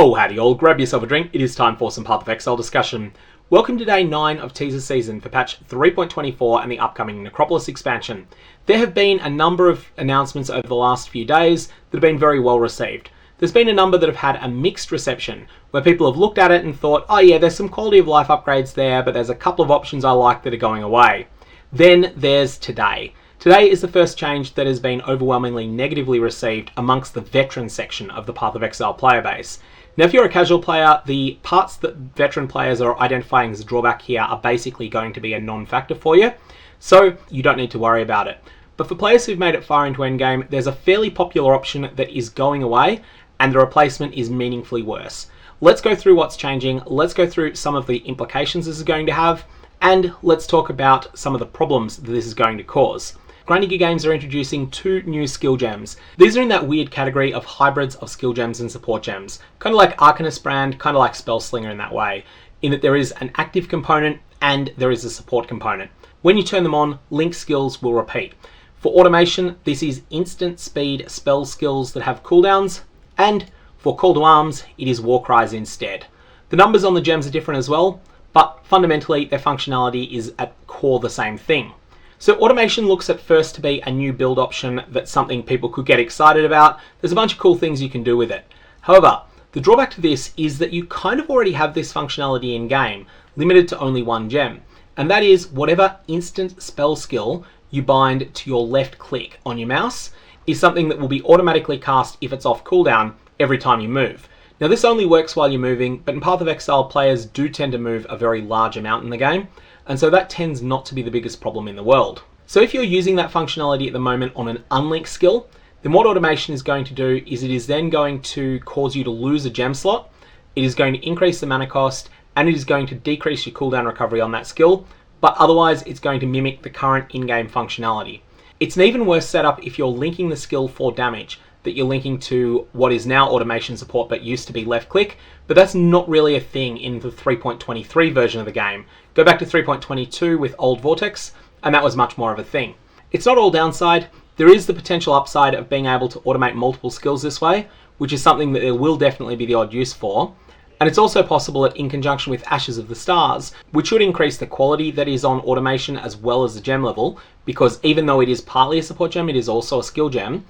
Oh howdy all, grab yourself a drink, it is time for some PathOfExile discussion. Welcome to day 9 of Teasers season for patch 3.24 and the upcoming Necropolis expansion. There have been a number of announcements over the last few days that have been very well received. There's been a number that have had a mixed reception, where people have looked at it and thought, oh yeah, there's some quality of life upgrades there, but there's a couple of options I like that are going away. Then there's today. Today is the first change that has been overwhelmingly negatively received amongst the veteran section of the PathOfExile player base. Now, if you're a casual player, the parts that veteran players are identifying as a drawback here are basically going to be a non-factor for you, so you don't need to worry about it. But for players who've made it far into endgame, there's a fairly popular option that is going away, and the replacement is meaningfully worse. Let's go through what's changing, let's go through some of the implications this is going to have, and let's talk about some of the problems that this is going to cause. Grinding Gear Games are introducing 2 new skill gems. These are in that weird category of hybrids of skill gems and support gems. Kind of like Arcanist brand, kind of like Spellslinger in that way, in that there is an active component and there is a support component. When you turn them on, link skills will repeat. For automation, this is instant speed spell skills that have cooldowns, and for call to arms, it is war cries instead. The numbers on the gems are different as well, but fundamentally their functionality is at core the same thing. So automation looks at first to be a new build option that's something people could get excited about. There's a bunch of cool things you can do with it. However, the drawback to this is that you kind of already have this functionality in game, limited to only one gem. And that is whatever instant spell skill you bind to your left click on your mouse is something that will be automatically cast if it's off cooldown every time you move. Now this only works while you're moving, but in PathOfExile players do tend to move a very large amount in the game, and so that tends not to be the biggest problem in the world. So if you're using that functionality at the moment on an unlinked skill, then what automation is going to do is it is then going to cause you to lose a gem slot, it is going to increase the mana cost, and it is going to decrease your cooldown recovery on that skill, but otherwise it's going to mimic the current in-game functionality. It's an even worse setup if you're linking the skill for damage, that you're linking to what is now automation support but used to be left click, but that's not really a thing in the 3.23 version of the game. Go back to 3.22 with old Vortex, and that was much more of a thing. It's not all downside. There is the potential upside of being able to automate multiple skills this way, which is something that there will definitely be the odd use for. And it's also possible that in conjunction with Ashes of the Stars, which should increase the quality that is on automation as well as the gem level, because even though it is partly a support gem, it is also a skill gem,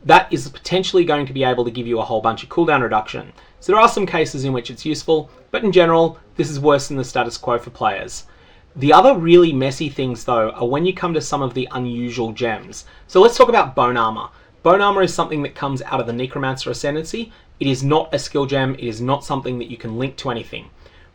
that is potentially going to be able to give you a whole bunch of cooldown reduction. So there are some cases in which it's useful, but in general, this is worse than the status quo for players. The other really messy things though are when you come to some of the unusual gems. So let's talk about Bone Armor. Bone Armor is something that comes out of the Necromancer Ascendancy. It is not a skill gem, it is not something that you can link to anything.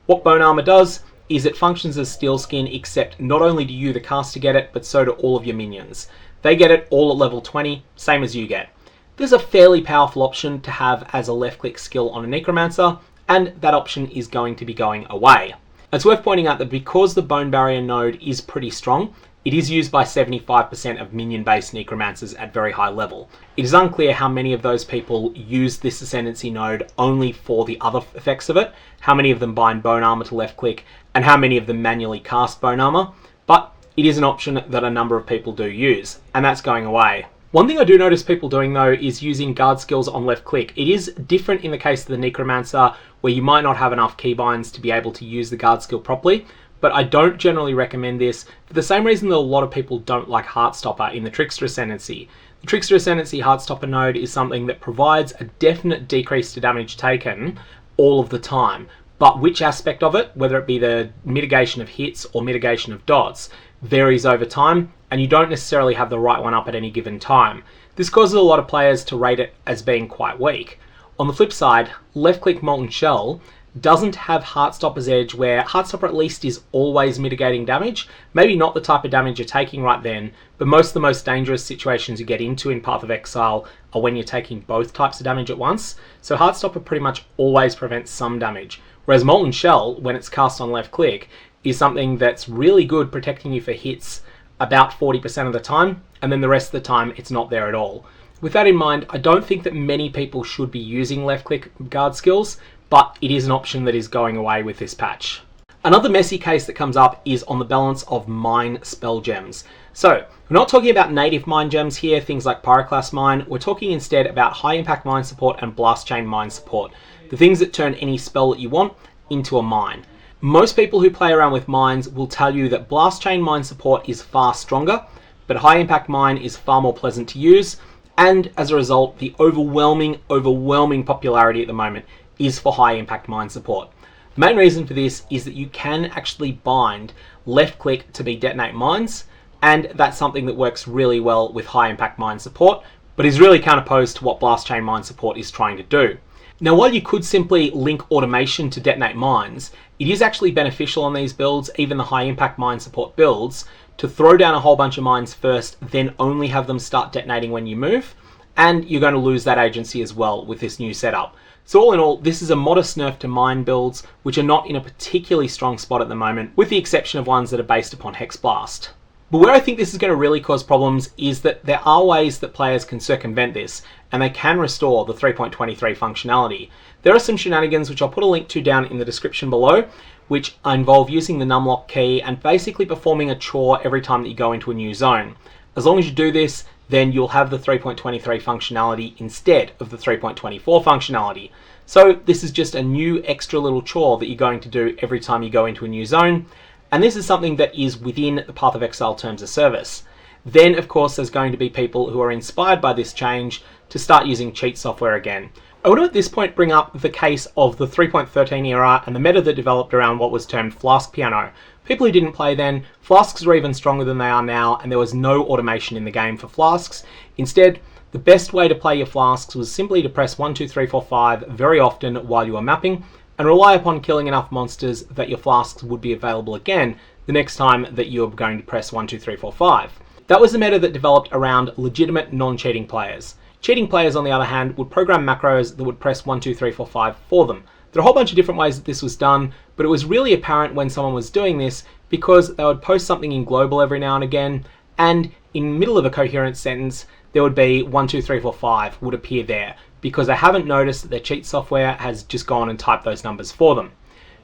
What Bone Armor does is it functions as Steel Skin, except not only do you the caster get it, but so do all of your minions. They get it all at level 20, same as you get. This is a fairly powerful option to have as a left click skill on a Necromancer, and that option is going to be going away. It's worth pointing out that because the Bone Barrier node is pretty strong, it is used by 75% of minion-based Necromancers at very high level. It is unclear how many of those people use this Ascendancy node only for the other effects of it, how many of them bind Bone Armor to left click, and how many of them manually cast Bone Armor, but it is an option that a number of people do use, and that's going away. One thing I do notice people doing though is using guard skills on left click. It is different in the case of the Necromancer, where you might not have enough keybinds to be able to use the guard skill properly, but I don't generally recommend this for the same reason that a lot of people don't like Heartstopper in the Trickster Ascendancy. The Trickster Ascendancy Heartstopper node is something that provides a definite decrease to damage taken all of the time, but which aspect of it, whether it be the mitigation of hits or mitigation of dots, varies over time, and you don't necessarily have the right one up at any given time. This causes a lot of players to rate it as being quite weak. On the flip side, left click Molten Shell doesn't have Heartstopper's edge, where Heartstopper at least is always mitigating damage. Maybe not the type of damage you're taking right then, but most of the most dangerous situations you get into in PathOfExile are when you're taking both types of damage at once. So Heartstopper pretty much always prevents some damage, whereas Molten Shell, when it's cast on left click, is something that's really good protecting you for hits about 40% of the time, and then the rest of the time it's not there at all. With that in mind, I don't think that many people should be using left click guard skills, but it is an option that is going away with this patch. Another messy case that comes up is on the balance of mine spell gems. So we're not talking about native mine gems here, things like Pyroclast mine. We're talking instead about high impact mine support and Blastchain mine support. the things that turn any spell that you want into a mine. Most people who play around with mines will tell you that Blastchain mine support is far stronger, but high impact mine is far more pleasant to use, and as a result, the overwhelming popularity at the moment is for high impact mine support. The main reason for this is that you can actually bind left click to be detonate mines, and that's something that works really well with high impact mine support, but is really counterposed to what Blastchain mine support is trying to do. Now, while you could simply link automation to detonate mines, it is actually beneficial on these builds, even the high impact mine support builds, to throw down a whole bunch of mines first, then only have them start detonating when you move, and you're going to lose that agency as well with this new setup. So all in all, this is a modest nerf to mine builds, which are not in a particularly strong spot at the moment, with the exception of ones that are based upon Hex Blast. But where I think this is going to really cause problems is that there are ways that players can circumvent this, and they can restore the 3.23 functionality. There are some shenanigans which I'll put a link to down in the description below, which involve using the numlock key and basically performing a chore every time that you go into a new zone. As long as you do this, then you'll have the 3.23 functionality instead of the 3.24 functionality. So this is just a new extra little chore that you're going to do every time you go into a new zone. And this is something that is within the PathOfExile terms of service. Then, of course, there's going to be people who are inspired by this change to start using cheat software again. I want to at this point bring up the case of the 3.13 era and the meta that developed around what was termed Flask Piano. People who didn't play then, Flasks were even stronger than they are now, and there was no automation in the game for Flasks. Instead, the best way to play your Flasks was simply to press 1, 2, 3, 4, 5 very often while you were mapping, and rely upon killing enough monsters that your Flasks would be available again the next time that you're going to press 1, 2, 3, 4, 5. That was the meta that developed around legitimate non-cheating players. Cheating players, on the other hand, would program macros that would press 1, 2, 3, 4, 5 for them. There are a whole bunch of different ways that this was done, but it was really apparent when someone was doing this because they would post something in global every now and again, and in the middle of a coherent sentence, there would be 1, 2, 3, 4, 5 would appear there, because they haven't noticed that their cheat software has just gone and typed those numbers for them.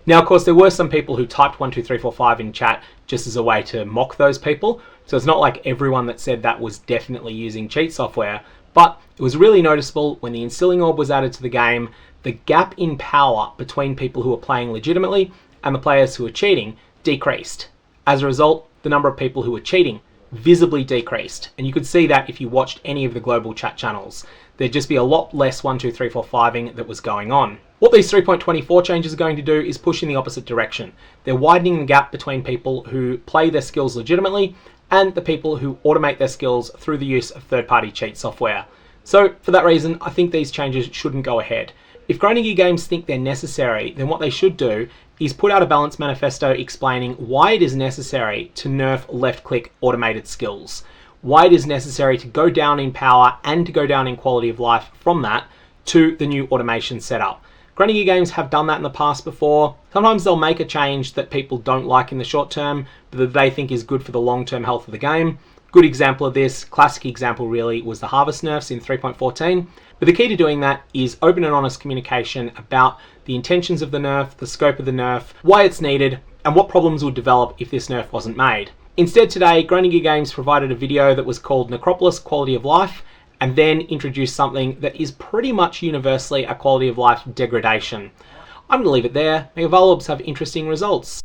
Now, of course, there were some people who typed 1, 2, 3, 4, 5 in chat just as a way to mock those people, so it's not like everyone that said that was definitely using cheat software, but it was really noticeable when the instilling orb was added to the game, the gap in power between people who were playing legitimately and the players who were cheating decreased. As a result, the number of people who were cheating visibly decreased, and you could see that if you watched any of the global chat channels. There'd just be a lot less 1, 2, 3, 4, 5ing that was going on. What these 3.24 changes are going to do is push in the opposite direction. They're widening the gap between people who play their skills legitimately and the people who automate their skills through the use of third-party cheat software. So for that reason, I think these changes shouldn't go ahead. If grinding gear games think they're necessary, then what they should do is put out a balanced manifesto explaining why it is necessary to nerf left-click automated skills, why it is necessary to go down in power and to go down in quality of life from that to the new automation setup. Grinding gear games have done that in the past before. Sometimes they'll make a change that people don't like in the short term, but that they think is good for the long-term health of the game. Good example of this, classic example really, was the harvest nerfs in 3.14. But the key to doing that is open and honest communication about the intentions of the nerf, the scope of the nerf, why it's needed, and what problems would develop if this nerf wasn't made. Instead today, Grinding Gear Games provided a video that was called Necropolis Quality of Life, and then introduced something that is pretty much universally a quality of life degradation. I'm going to leave it there. May your Valorbs have interesting results.